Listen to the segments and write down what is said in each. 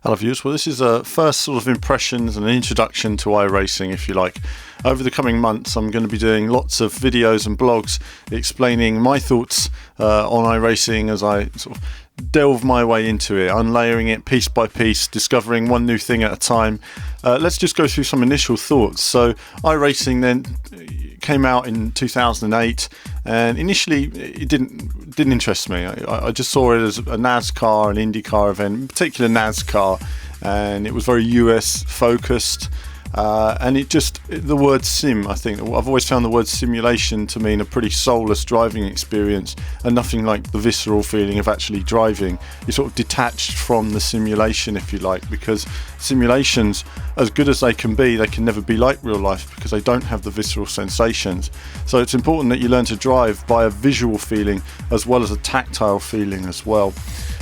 Hello viewers, well this is a first sort of impressions and an introduction to iRacing, if you like. Over the coming months I'm going to be doing lots of videos and blogs explaining my thoughts on iRacing as I sort of delve my way into it, unlayering it piece by piece, discovering one new thing at a time. Let's just go through some initial thoughts. So iRacing then came out in 2008 and initially it didn't interest me. I just saw it as a NASCAR, an IndyCar event, in particular NASCAR, and it was very US focused. And the word sim, I think, I've always found the word simulation to mean a pretty soulless driving experience and nothing like the visceral feeling of actually driving. You're sort of detached from the simulation, if you like, because simulations, as good as they can never be like real life because they don't have the visceral sensations. So it's important that you learn to drive by a visual feeling as well as a tactile feeling as well.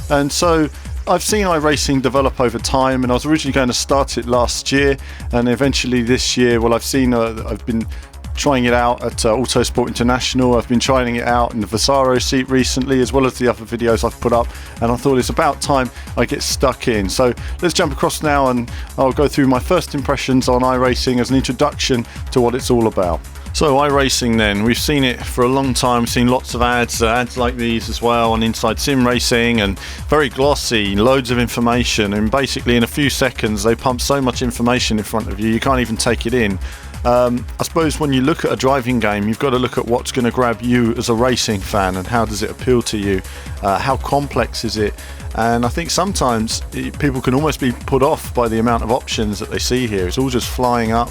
And so I've seen iRacing develop over time, and I was originally going to start it last year, and eventually this year, well, I've been trying it out at Autosport International. I've been trying it out in the Vasaro seat recently, as well as the other videos I've put up, and I thought it's about time I get stuck in. So let's jump across now, and I'll go through my first impressions on iRacing as an introduction to what it's all about. So iRacing then, we've seen it for a long time, we've seen lots of ads like these as well on Inside Sim Racing, and very glossy, loads of information, and basically in a few seconds they pump so much information in front of you, you can't even take it in. I suppose when you look at a driving game, you've got to look at what's going to grab you as a racing fan and how does it appeal to you, how complex is it, and I think sometimes people can almost be put off by the amount of options that they see here. It's all just flying up,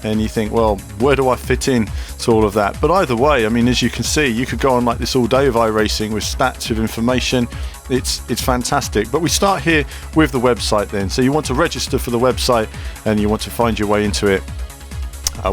and you think, well, where do I fit in to all of that? But either way, I mean, as you can see, you could go on like this all day of iRacing with stats, with information. It's fantastic. But we start here with the website then. So you want to register for the website and you want to find your way into it.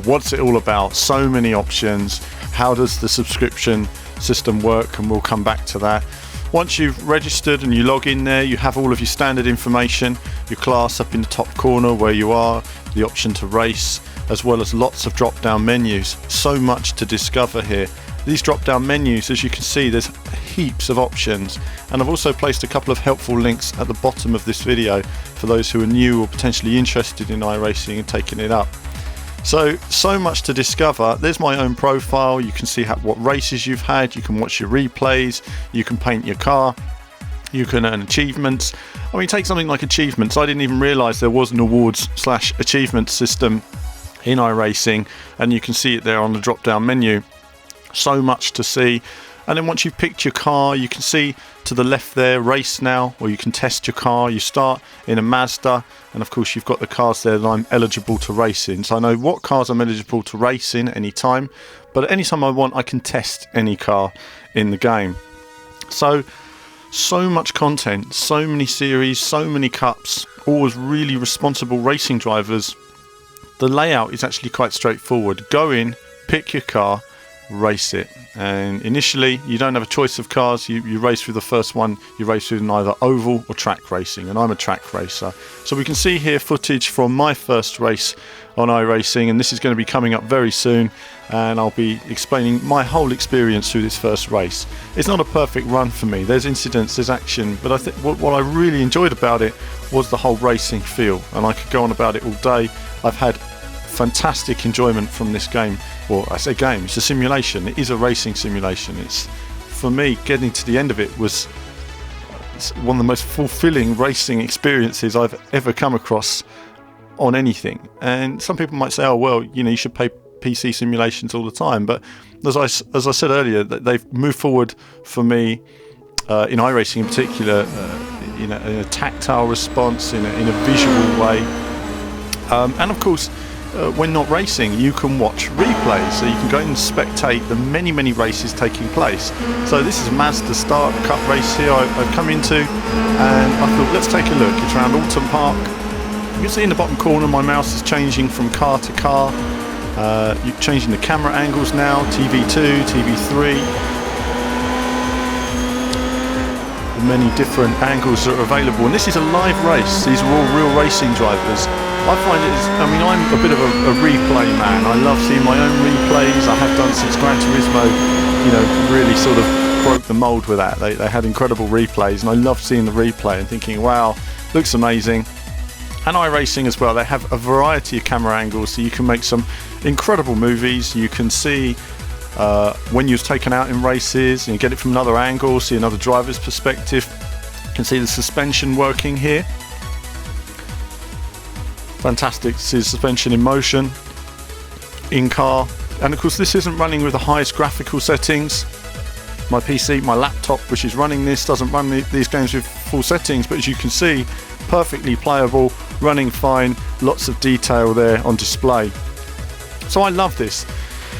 What's it all about? So many options. How does the subscription system work? And we'll come back to that. Once you've registered and you log in there, you have all of your standard information, your class up in the top corner where you are, the option to race, as well as lots of drop-down menus. So much to discover here. These drop-down menus, as you can see, there's heaps of options, and I've also placed a couple of helpful links at the bottom of this video for those who are new or potentially interested in iRacing and taking it up. So much to discover. There's my own profile. You can see what races you've had, you can watch your replays, you can paint your car, you can earn achievements. I mean, take something like achievements. I didn't even realise there was an awards/achievement system in iRacing, and you can see it there on the drop down menu. So much to see. And then once you've picked your car, you can see to the left there, race now, or you can test your car. You start in a Mazda, and of course you've got the cars there that I'm eligible to race in. So I know what cars I'm eligible to race in any time, but at any time I want, I can test any car in the game. So much content, so many series, so many cups, always really responsible racing drivers. The layout is actually quite straightforward. Go in, pick your car, race it. And initially you don't have a choice of cars. You race through the first one. You race through either oval or track racing, and I'm a track racer. So we can see here footage from my first race on iRacing, and this is going to be coming up very soon, and I'll be explaining my whole experience through this first race. It's not a perfect run for me. There's incidents, there's action, but I think what I really enjoyed about it was the whole racing feel, and I could go on about it all day. I've had fantastic enjoyment from this game. Well, I say game, it's a simulation. It is a racing simulation. It's, for me, getting to the end of it was one of the most fulfilling racing experiences I've ever come across on anything. And some people might say, oh well, you should play PC simulations all the time, but as I said earlier, they've moved forward for me in iRacing in particular, in a tactile response, in a visual way, and of course when not racing you can watch replays, so you can go and spectate the many races taking place. So this is a Mazda Start Cup race here I've come into, and I thought let's take a look. It's around Alton Park. You can see in the bottom corner my mouse is changing from car to car. You're changing the camera angles now, TV2, TV3. The many different angles that are available, and this is a live race. These are all real racing drivers. I find I'm a bit of a replay man. I love seeing my own replays. I have done since Gran Turismo, really sort of broke the mold with that. They had incredible replays, and I love seeing the replay and thinking, wow, looks amazing. And iRacing as well, they have a variety of camera angles, so you can make some incredible movies. You can see when you're taken out in races, and you get it from another angle, see another driver's perspective. You can see the suspension working here. Fantastic to see the suspension in motion, in car. And of course this isn't running with the highest graphical settings. My PC, my laptop, which is running this, doesn't run these games with full settings, but as you can see, perfectly playable, running fine, lots of detail there on display. So I love this.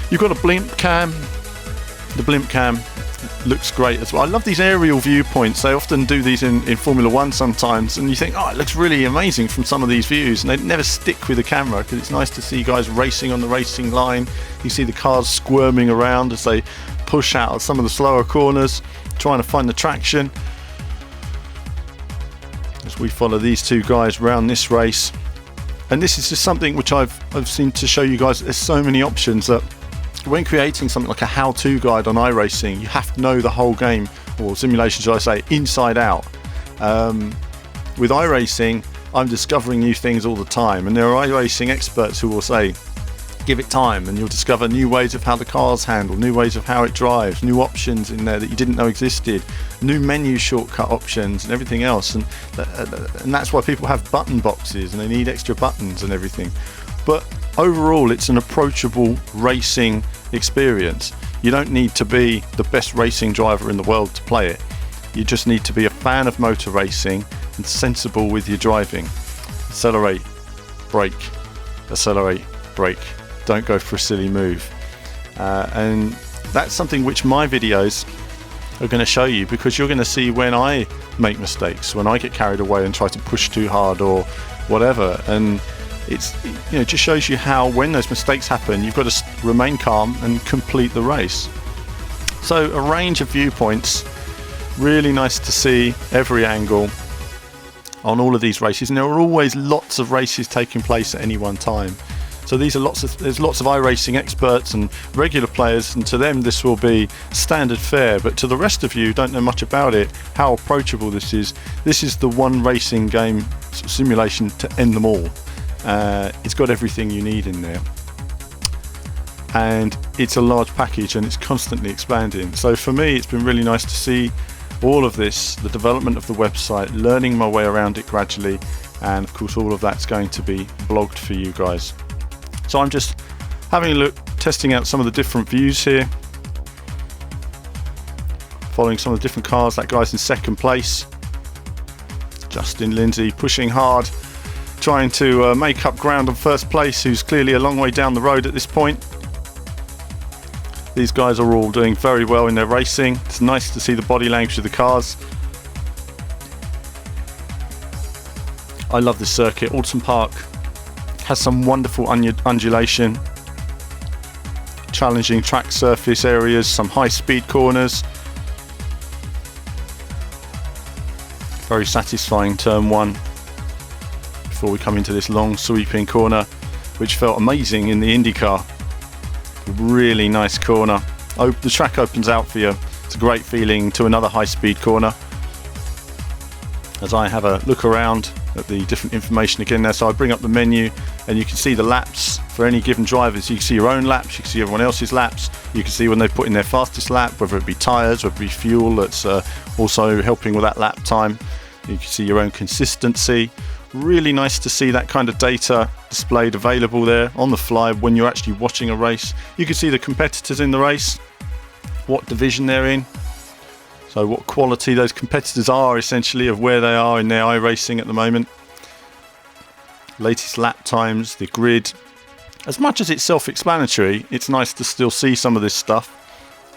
You've got a Blimp Cam. The Blimp Cam looks great as well. I love these aerial viewpoints. They often do these in Formula 1 sometimes, and you think, oh, it looks really amazing from some of these views, and they never stick with the camera, because it's nice to see guys racing on the racing line. You see the cars squirming around as they push out of some of the slower corners, trying to find the traction. As we follow these two guys around this race. And this is just something which I've seen to show you guys. There's so many options that when creating something like a how-to guide on iRacing, you have to know the whole game, or simulation should I say, inside out. With iRacing, I'm discovering new things all the time, and there are iRacing experts who will say, give it time and you'll discover new ways of how the cars handle, new ways of how it drives, new options in there that you didn't know existed, new menu shortcut options and everything else, and that's why people have button boxes and they need extra buttons and everything. But overall it's an approachable racing experience. You don't need to be the best racing driver in the world to play it. You just need to be a fan of motor racing and sensible with your driving. Accelerate, brake, accelerate, brake. Don't go for a silly move. And that's something which my videos are going to show you, because you're going to see when I make mistakes, when I get carried away and try to push too hard or whatever. And it's, you know, it just shows you how when those mistakes happen, you've got to remain calm and complete the race. So a range of viewpoints, really nice to see every angle on all of these races, and there are always lots of races taking place at any one time. So there's lots of iRacing experts and regular players, and to them this will be standard fare, but to the rest of you who don't know much about it, how approachable this is the one racing game simulation to end them all. It's got everything you need in there, and it's a large package and it's constantly expanding. So for me it's been really nice to see all of this, the development of the website, learning my way around it gradually, and of course all of that's going to be blogged for you guys. So I'm just having a look, testing out some of the different views here, following some of the different cars. That guy's in second place, Justin Lindsay, pushing hard, trying to make up ground on first place, who's clearly a long way down the road at this point. These guys are all doing very well in their racing. It's nice to see the body language of the cars. I love this circuit. Alton Park has some wonderful undulation, challenging track surface areas, some high speed corners. Very satisfying turn one before we come into this long sweeping corner, which felt amazing in the IndyCar. Really nice corner. The track opens out for you. It's a great feeling to another high speed corner. As I have a look around at the different information again there, so I bring up the menu and you can see the laps for any given drivers. You can see your own laps, you can see everyone else's laps, you can see when they put in their fastest lap, whether it be tyres, whether it be fuel that's also helping with that lap time. You can see your own consistency. Really nice to see that kind of data displayed available there on the fly when you're actually watching a race. You can see the competitors in the race, what division they're in, so what quality those competitors are, essentially, of where they are in their iRacing at the moment. Latest lap times, the grid. As much as it's self-explanatory, it's nice to still see some of this stuff.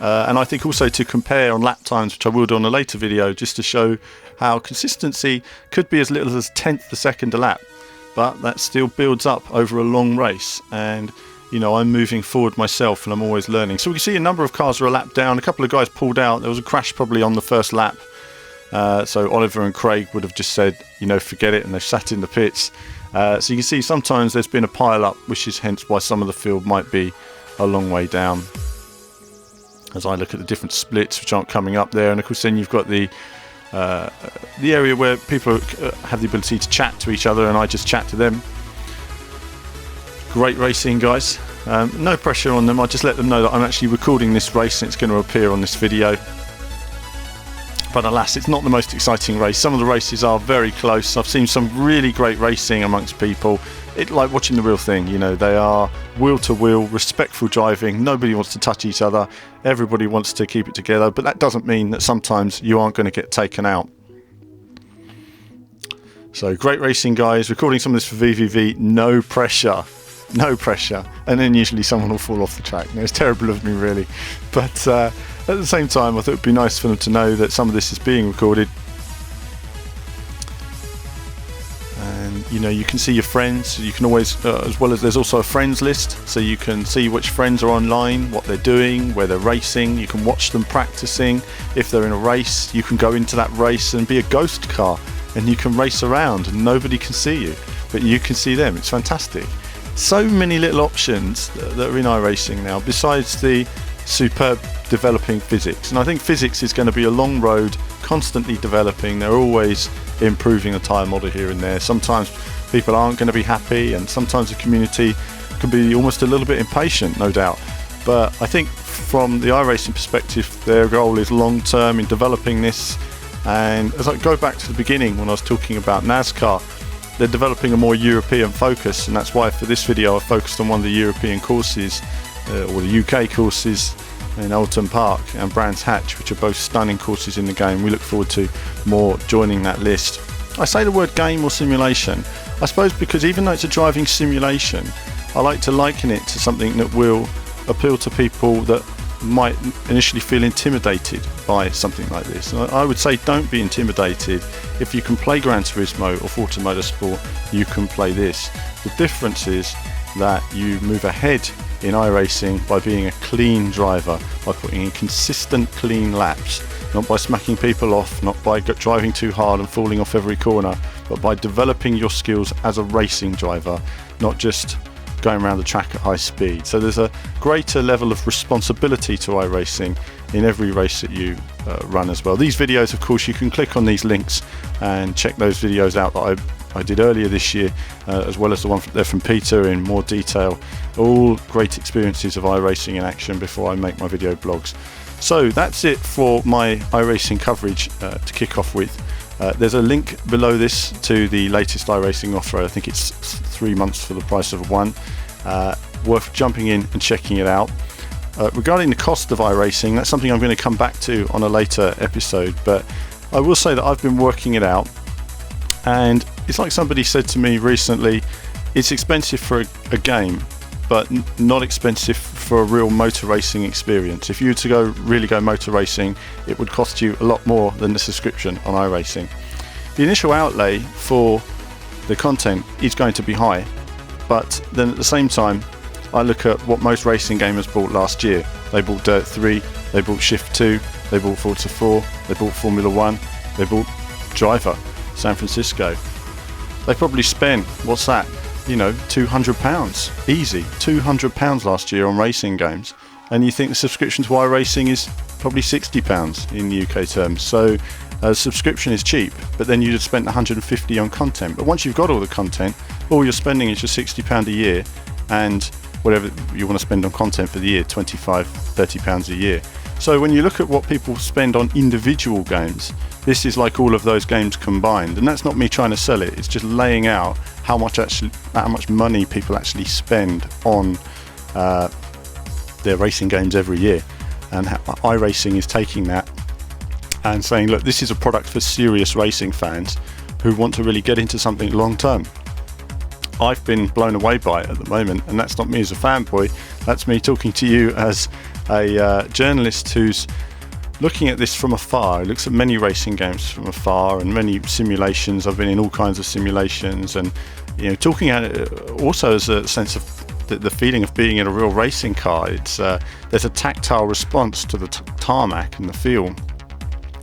And I think also to compare on lap times, which I will do on a later video, just to show how consistency could be as little as a tenth of a second a lap. But that still builds up over a long race. And you know, I'm moving forward myself and I'm always learning. So we can see a number of cars are a lap down. A couple of guys pulled out. There was a crash probably on the first lap. So Oliver and Craig would have just said, you know, forget it, and they've sat in the pits. So you can see sometimes there's been a pile up, which is hence why some of the field might be a long way down. as I look at the different splits which aren't coming up there. And of course then you've got the area where people have the ability to chat to each other, and I just chat to them. Great racing, guys. No pressure on them. I just let them know that I'm actually recording this race and it's going to appear on this video. But alas, it's not the most exciting race. Some of the races are very close. I've seen some really great racing amongst people. It's like watching the real thing, you know. They are wheel to wheel, respectful driving. Nobody wants to touch each other. Everybody wants to keep it together. But that doesn't mean that sometimes you aren't going to get taken out. So great racing, guys. Recording some of this for VVV. No pressure. No pressure. And then usually someone will fall off the track. It's terrible of me, really. But at the same time, I thought it would be nice for them to know that some of this is being recorded. And you know, you can see your friends. You can always, as well as there's also a friends list, so you can see which friends are online, what they're doing, where they're racing. You can watch them practicing. If they're in a race, you can go into that race and be a ghost car, and you can race around and nobody can see you, but you can see them. It's fantastic. So many little options that are in iRacing now, besides the superb developing physics. And I think physics is going to be a long road, constantly developing. They're always improving a tyre model here and there. Sometimes people aren't going to be happy, and sometimes the community can be almost a little bit impatient, no doubt. But I think from the iRacing perspective, their goal is long term in developing this. And as I go back to the beginning when I was talking about NASCAR, they're developing a more European focus, and that's why for this video I focused on one of the European courses, or the UK courses in Alton Park and Brands Hatch, which are both stunning courses in the game. We look forward to more joining that list. I say the word game or simulation, I suppose, because even though it's a driving simulation, I like to liken it to something that will appeal to people that might initially feel intimidated by something like this. I would say don't be intimidated. If you can play Gran Turismo or Forza Motorsport, you can play this. The difference is that you move ahead in iRacing by being a clean driver, by putting in consistent clean laps, not by smacking people off, not by driving too hard and falling off every corner, but by developing your skills as a racing driver, not just going around the track at high speed. So there's a greater level of responsibility to iRacing in every race that you run as well. These videos, of course, you can click on these links and check those videos out that I did earlier this year, as well as the one there from Peter in more detail. All great experiences of iRacing in action before I make my video blogs. So that's it for my iRacing coverage to kick off with. There's a link below this to the latest iRacing offer. I think it's 3 months for the price of one. Worth jumping in and checking it out. Regarding the cost of iRacing, that's something I'm going to come back to on a later episode, but I will say that I've been working it out, and it's like somebody said to me recently, it's expensive for a game, but not expensive for a real motor racing experience. If you were to really go motor racing, it would cost you a lot more than the subscription on iRacing. The initial outlay for the content is going to be high, but then at the same time, I look at what most racing gamers bought last year. They bought Dirt 3, they bought Shift 2, they bought Forza 4, they bought Formula 1, they bought Driver, San Francisco. They probably spent, what's that? You know, £200, easy, £200 last year on racing games, and you think the subscription to iRacing is probably £60 in UK terms. So subscription is cheap, but then you'd have spent £150 on content. But once you've got all the content, all you're spending is just £60 a year, and whatever you want to spend on content for the year, £25, £30 a year. So when you look at what people spend on individual games, this is like all of those games combined, and that's not me trying to sell it. It's just laying out how much money people actually spend on their racing games every year, and how iRacing is taking that and saying, look, this is a product for serious racing fans who want to really get into something long term. I've been blown away by it at the moment, and that's not me as a fanboy, that's me talking to you as a journalist who's looking at this from afar. He looks at many racing games from afar and many simulations. I've been in all kinds of simulations, and you know, talking at it also as a sense of the feeling of being in a real racing car. It's there's a tactile response to the tarmac and the feel,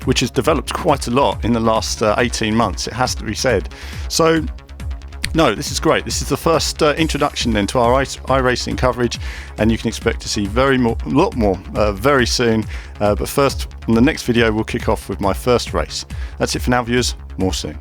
which has developed quite a lot in the last 18 months, it has to be said. So No, this is great. This is the first introduction then to our iRacing coverage, and you can expect to see a lot more very soon. But first, in the next video, we'll kick off with my first race. That's it for now, viewers. More soon.